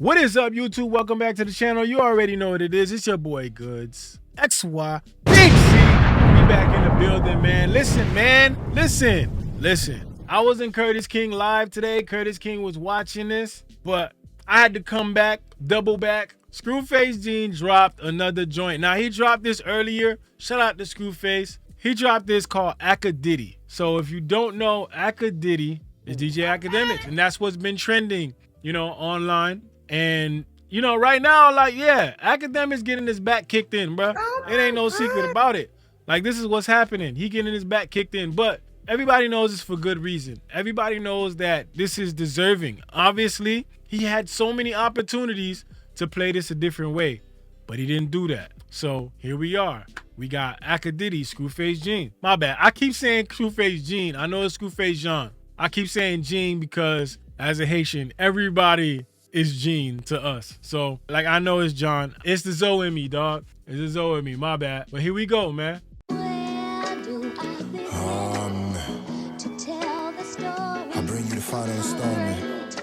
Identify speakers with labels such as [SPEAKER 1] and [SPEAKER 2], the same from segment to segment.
[SPEAKER 1] What is up, YouTube? Welcome back to the channel. You already know what it is. It's your boy Goods XY Big Z. We back in the building, man. Listen, man. Listen. I was in Curtis King live today. Curtis King was watching this, but I had to come back, double back. Screwface Jean dropped another joint. Now, he dropped this earlier. Shout out to Screwface. He dropped this called AKADIDDY. So if you don't know, AKADIDDY is DJ Akademiks, and that's what's been trending, you know, online. And, you know, right now, like, yeah, Akademiks getting his back kicked in, bro. It ain't no secret about it. Like, this is what's happening. He getting his back kicked in, but everybody knows it's for good reason. Everybody knows that this is deserving. Obviously, he had so many opportunities to play this a different way, but he didn't do that. So here we are. We got AcadDidi, Screwface Jean. My bad. I keep saying Screwface Jean. I know it's Screwface Jean. I keep saying Jean because as a Haitian, everybody is Jean to us. So, like, I know it's John. It's the Zoe in me, dog. It's the Zoe in me. My bad. But here we go, man.
[SPEAKER 2] I bring you the final installment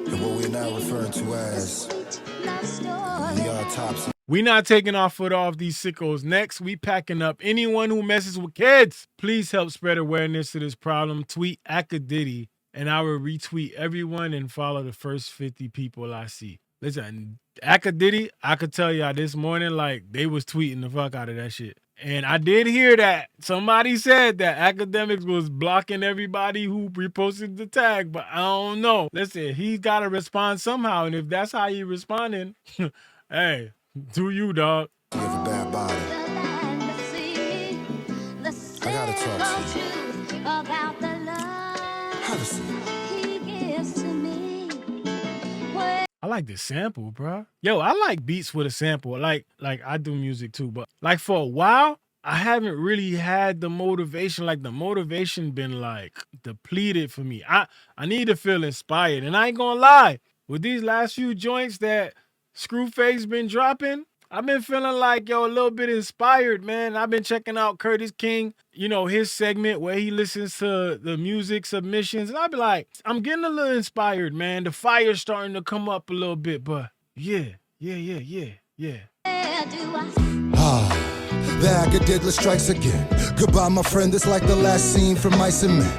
[SPEAKER 2] of what we're now referring to as the autopsy.
[SPEAKER 1] We not taking our foot off these sickos. Next, we packing up anyone who messes with kids. Please help spread awareness to this problem. Tweet AcadDidi, and I will retweet everyone and follow the first 50 people I see. Listen, AcadDidi, I could tell y'all this morning, like, they was tweeting the fuck out of that shit. And I did hear that somebody said that Akademiks was blocking everybody who reposted the tag, but I don't know. Listen, he's got to respond somehow, and if that's how he responding, hey, do you, dog?
[SPEAKER 2] You have a bad body. I gotta talk to you. Have a seat.
[SPEAKER 1] I like this sample, bro. Yo, I like beats with a sample. Like I do music too, but like for a while, I haven't really had the motivation. Like the motivation been like depleted for me. I need to feel inspired, and I ain't gonna lie. With these last few joints that Screwface been dropping, I've been feeling like, yo, a little bit inspired, man. I've been checking out Curtis King, you know, his segment where he listens to the music submissions. And I'll be like, I'm getting a little inspired, man. The fire's starting to come up a little bit, but yeah.
[SPEAKER 2] The AcadDidi strikes again. Goodbye, my friend. It's like the last scene from Mice and Men.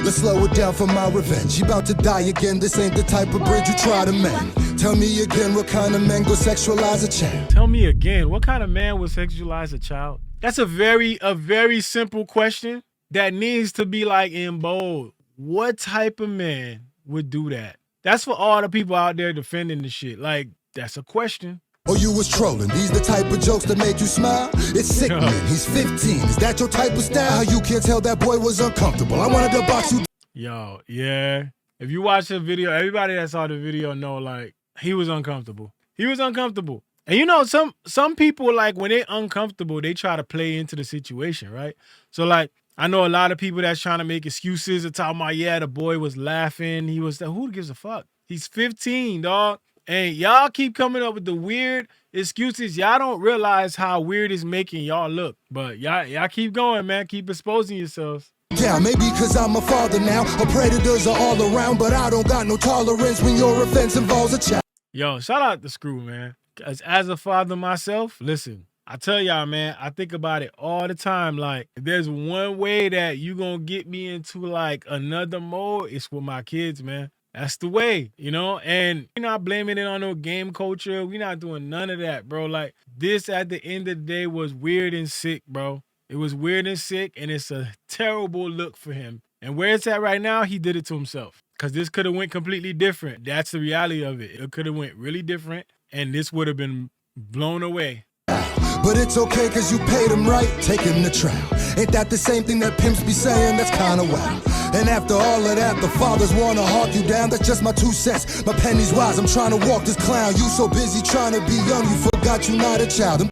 [SPEAKER 2] Let's slow it down for my revenge. She about to die again. This ain't the type of bridge you try to mend. Tell me again, what kind of man will sexualize a child?
[SPEAKER 1] Tell me again, what kind of man would sexualize a child? That's a very simple question that needs to be like in bold. What type of man would do that? That's for all the people out there defending the shit. Like, that's a question.
[SPEAKER 2] Oh, you was trolling. These the type of jokes that make you smile? It's sickening. He's 15. Is that your type of style? You can't tell that boy was uncomfortable. I wanted to box you.
[SPEAKER 1] Yo, yeah. If you watch the video, everybody that saw the video know, like, he was uncomfortable. He was uncomfortable. And you know, some people, like, when they're uncomfortable, they try to play into the situation, right? So, like, I know a lot of people that's trying to make excuses and talking about, yeah, the boy was laughing. He was, who gives a fuck? He's 15, dog. And y'all keep coming up with the weird excuses. Y'all don't realize how weird it's making y'all look. But y'all keep going, man. Keep exposing yourselves.
[SPEAKER 2] Yeah, maybe because I'm a father now. Predators are all around, but I don't got no tolerance when your offense involves a child.
[SPEAKER 1] Yo, shout out to Screw, man. As a father myself, listen, I tell y'all, man, I think about it all the time. Like, if there's one way that you gonna get me into, like, another mode, it's with my kids, man. That's the way, you know? And we're not blaming it on no game culture. We're not doing none of that, bro. Like, this at the end of the day was weird and sick, bro. It was weird and sick, and it's a terrible look for him. And where it's at right now, he did it to himself. Because this could have went completely different. That's the reality of it. It could have went really different, and this would have been blown away.
[SPEAKER 2] But it's okay because you paid him right, take him to trial. Ain't that the same thing that pimps be saying? That's kind of wild. And after all of that, the fathers want to hawk you down. That's just my 2 cents. My penny's wise, I'm trying to walk this clown. You so busy trying to be young, you forgot you not a child.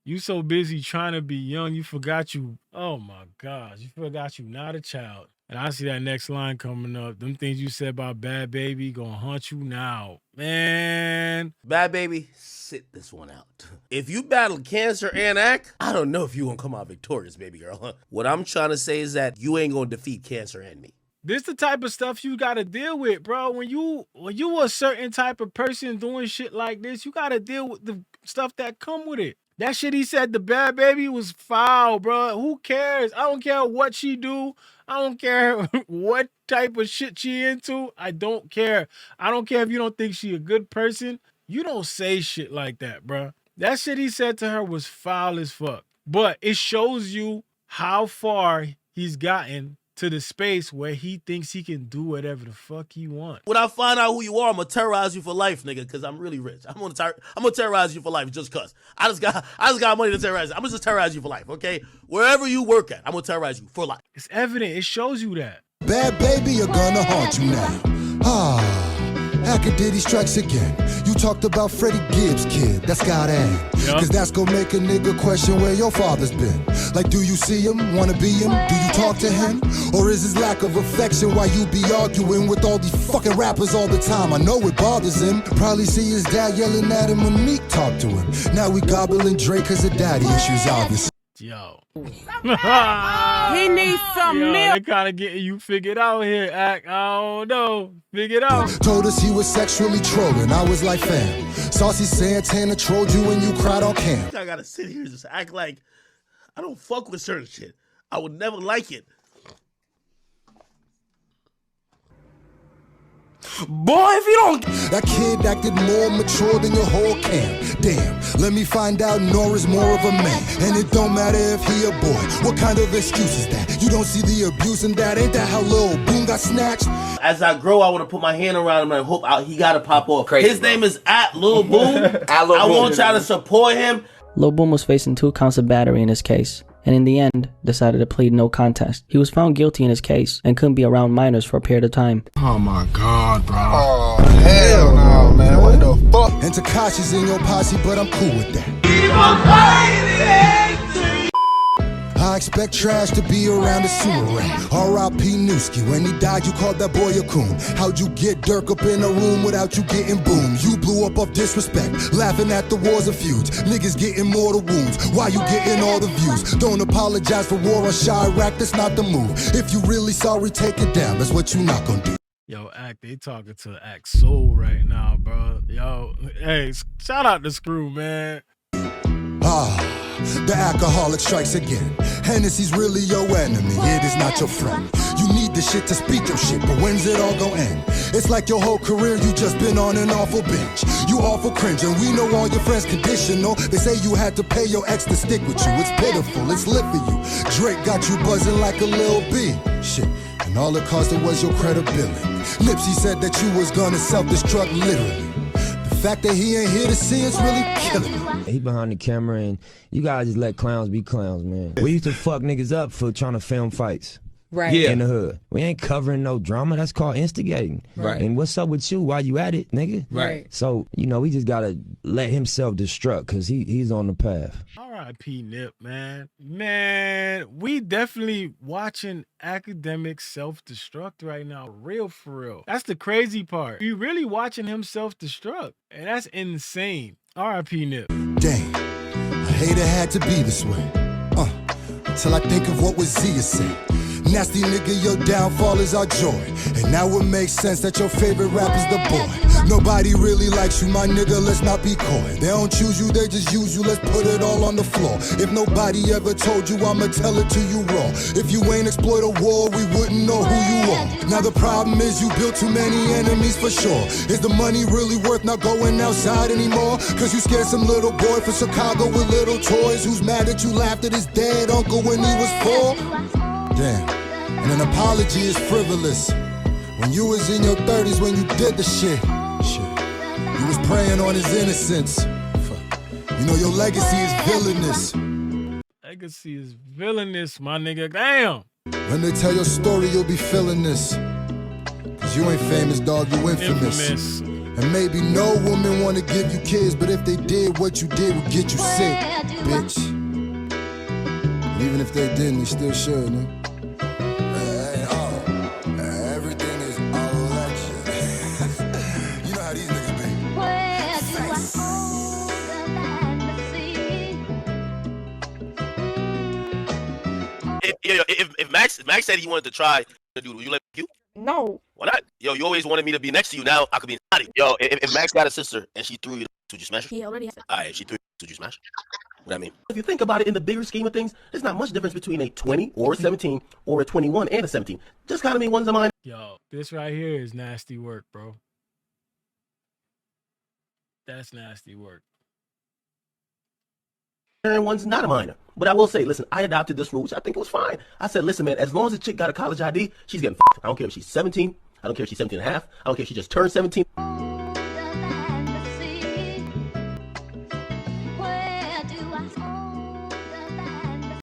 [SPEAKER 1] You so busy trying to be young, you forgot you. Oh my gosh, you forgot you not a child. And I see that next line coming up. Them things you said about Bhad Bhabie gonna haunt you now. Man.
[SPEAKER 3] Bhad Bhabie, sit this one out. If you battle cancer and act, I don't know if you gonna come out victorious, baby girl. What I'm trying to say is that you ain't gonna defeat cancer and me.
[SPEAKER 1] This the type of stuff you gotta deal with, bro. When you a certain type of person doing shit like this, you gotta deal with the stuff that come with it. That shit he said the Bhad Bhabie was foul, bro. Who cares? I don't care what she do. I don't care what type of shit she into. I don't care. I don't care if you don't think she a good person. You don't say shit like that, bro. That shit he said to her was foul as fuck. But it shows you how far he's gotten to the space where he thinks he can do whatever the fuck he wants.
[SPEAKER 3] When I find out who you are, I'm gonna terrorize you for life, nigga, because I'm really rich. I'm gonna terrorize you for life just cause. I just got money to terrorize. I'm gonna just terrorize you for life, okay? Wherever you work at, I'm gonna terrorize you for life.
[SPEAKER 1] It's evident. It shows you that.
[SPEAKER 2] Bhad Bhabie, you're gonna haunt you now. AcadDidi strikes again. You talked about Freddie Gibbs' kid, that's gotta end. Cause that's gonna make a nigga question where your father's been. Like, do you see him, wanna be him? Do you talk to him? Or is his lack of affection why you be arguing with all these fucking rappers all the time? I know it bothers him. Probably see his dad yelling at him when Meek talked to him. Now we gobbling Drake cause of daddy issues, obviously.
[SPEAKER 1] Yo.
[SPEAKER 4] He needs some milk.
[SPEAKER 1] They kind of getting you figured out here, Act. I don't know. Figured out.
[SPEAKER 2] Told us he was sexually trolling. I was like, fam. Saucy Santana trolled you and you cried on cam.
[SPEAKER 3] I gotta sit here and just act like I don't fuck with certain shit. I would never like it.
[SPEAKER 4] Boy, if you don't...
[SPEAKER 2] That kid acted more mature than your whole camp. Damn, let me find out Nora's more of a man. And it don't matter if he a boy. What kind of excuse is that? You don't see the abuse in that? Ain't that how Lil Boom got snatched?
[SPEAKER 3] As I grow, I want to put my hand around him and I hope he gotta pop off.
[SPEAKER 5] Crazy,
[SPEAKER 3] his name is Lil Boom. I want y'all to support him.
[SPEAKER 6] Lil Boom was facing 2 counts of battery in his case, and in the end, decided to plead no contest. He was found guilty in his case, and couldn't be around minors for a period of time.
[SPEAKER 7] Oh my God, bro.
[SPEAKER 2] Oh, hell no, man. What the fuck? And Tekashi's in your posse, but I'm cool with that. I expect trash to be around the sewer rat. R.I.P. Newski. When he died, you called that boy a coon. How'd you get Dirk up in a room without you getting boomed? You blew up off disrespect, laughing at the wars of feuds. Niggas getting mortal wounds. Why you getting all the views? Don't apologize for war on Chirac, that's not the move. If you really sorry, take it down. That's what you not gonna do.
[SPEAKER 1] Yo, Act, they talking to Act Soul right now, bro. Yo, hey, shout out to Screw, man.
[SPEAKER 2] The alcoholic strikes again. Hennessy's really your enemy, it is not your friend. You need the shit to speak your shit, but when's it all gonna end? It's like your whole career you just been on an awful bench. You awful cringe, and we know all your friends conditional. They say you had to pay your ex to stick with you. It's pitiful, it's lit for you. Drake got you buzzing like a Lil B. Shit, and all it costed was your credibility. Nipsey said that you was gonna self-destruct literally. The fact that he ain't here to see us really killing me.
[SPEAKER 8] He behind the camera and you gotta just let clowns be clowns, man. We used to fuck niggas up for trying to film fights.
[SPEAKER 4] Right.
[SPEAKER 8] Yeah. In the hood. We ain't covering no drama. That's called instigating.
[SPEAKER 4] Right.
[SPEAKER 8] And what's up with you while you at it, nigga?
[SPEAKER 4] Right.
[SPEAKER 8] So, you know, we just gotta let him self-destruct because he's on the path.
[SPEAKER 1] R.I.P. Nip, man. Man, we definitely watching Akademiks self-destruct right now. Real for real. That's the crazy part. You really watching him self-destruct. And that's insane. R.I.P. Nip.
[SPEAKER 2] Damn, I hate it had to be this way. Till I think of what was Zia said. Nasty nigga, your downfall is our joy. And now it makes sense that your favorite rapper's the boy. Nobody really likes you, my nigga, let's not be coy. They don't choose you, they just use you, let's put it all on the floor. If nobody ever told you, I'ma tell it to you raw. If you ain't exploit a war, we wouldn't know who you are. Now the problem is you built too many enemies for sure. Is the money really worth not going outside anymore? Cause you scared some little boy from Chicago with little toys who's mad that you laughed at his dead uncle when he was 4? Damn, and an apology is frivolous. When you was in your 30s when you did the shit, you was preying on his innocence. You know your legacy is villainous.
[SPEAKER 1] Legacy is villainous, my nigga. Damn.
[SPEAKER 2] When they tell your story, you'll be feeling this. Cause you ain't famous, dog, you infamous. And maybe no woman wanna give you kids, but if they did, what you did would get you sick, bitch. And even if they didn't, they still should, man. Everything is election. You know how these niggas
[SPEAKER 3] If Max said he wanted to try
[SPEAKER 5] dude. Will you let you?
[SPEAKER 7] No.
[SPEAKER 5] Why not? Yo, you always wanted me to be next to you. Now I could be in body. Yo, if Max got a sister and she threw you, would you smash her?
[SPEAKER 7] He already has.
[SPEAKER 5] All right, if she threw you, would you smash her? What I mean? If you think about it in the bigger scheme of things, there's not much difference between a 20 or a 17 or a 21 and a 17. Just kind of mean one's a minor.
[SPEAKER 1] Yo, this right here is nasty work, bro. That's nasty work.
[SPEAKER 5] And one's not a minor. But I will say, listen, I adopted this rule, which I think was fine. I said, listen, man, as long as a chick got a college ID, she's getting f***ed. I don't care if she's 17. I don't care if she's 17 and a half. I don't care if she just turned 17.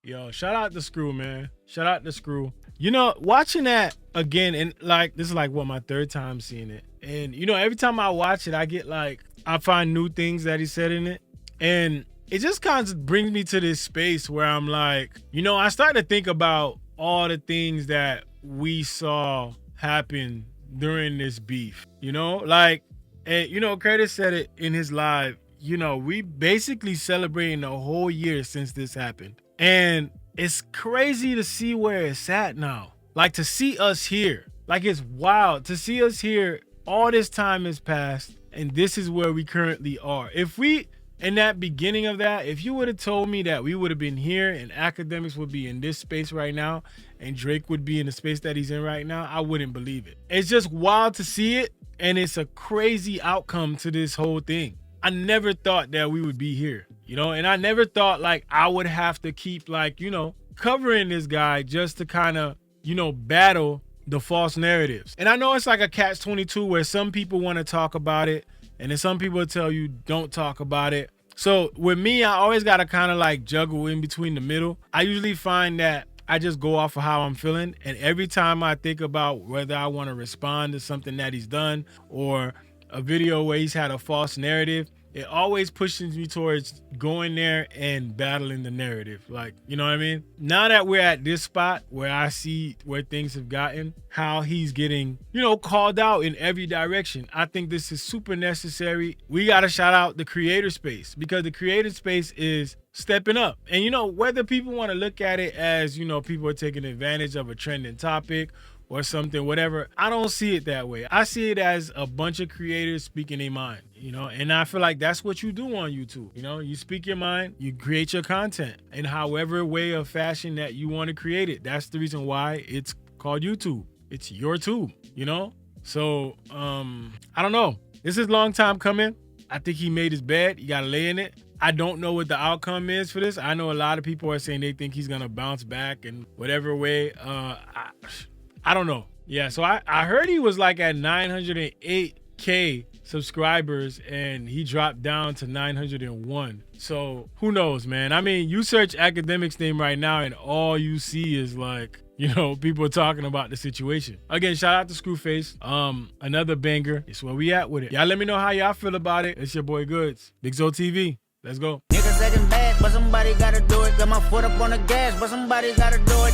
[SPEAKER 1] Yo, shout out to Screw, man. Shout out to Screw. You know, watching that again, and like, this is like, what, my third time seeing it. And, you know, every time I watch it, I get like, I find new things that he said in it. And it just kind of brings me to this space where I'm like, you know, I start to think about all the things that we saw happen during this beef, you know? Like, and, you know, Curtis said it in his live, you know, we basically celebrating the whole year since this happened. And it's crazy to see where it's at now. Like, to see us here. Like, it's wild to see us here. All this time has passed, and this is where we currently are. If we, in that beginning of that, if you would have told me that we would have been here and Akademiks would be in this space right now and Drake would be in the space that he's in right now, I wouldn't believe it. It's just wild to see it, and it's a crazy outcome to this whole thing. I never thought that we would be here, you know, and I never thought like I would have to keep like, you know, covering this guy just to kind of, you know, battle the false narratives. And I know it's like a catch-22 where some people want to talk about it and then some people tell you don't talk about it. So with me, I always got to kind of like juggle in between the middle. I usually find that I just go off of how I'm feeling. And every time I think about whether I want to respond to something that he's done or a video where he's had a false narrative, it always pushes me towards going there and battling the narrative. Like, you know what I mean? Now that we're at this spot where I see where things have gotten, how he's getting, you know, called out in every direction, I think this is super necessary. We got to shout out the creator space because the creator space is stepping up. And, you know, whether people want to look at it as, you know, people are taking advantage of a trending topic or something, whatever, I don't see it that way. I see it as a bunch of creators speaking their mind, you know, and I feel like that's what you do on YouTube. You know, you speak your mind, you create your content in however way or fashion that you want to create it. That's the reason why it's called YouTube. It's your tube, you know? So, I don't know. This is a long time coming. I think he made his bed. You got to lay in it. I don't know what the outcome is for this. I know a lot of people are saying they think he's going to bounce back in whatever way. I don't know. Yeah, so I heard he was like at 908K subscribers and he dropped down to 901. So who knows, man? I mean, you search Akademiks' name right now and all you see is like, you know, people talking about the situation. Again, shout out to Screwface. Another banger. It's where we at with it. Y'all let me know how y'all feel about it. It's your boy Goods. BigZoeTV. Let's go.
[SPEAKER 9] Niggas acting bad, but somebody gotta do it. Got my foot up on the gas, but somebody gotta do it.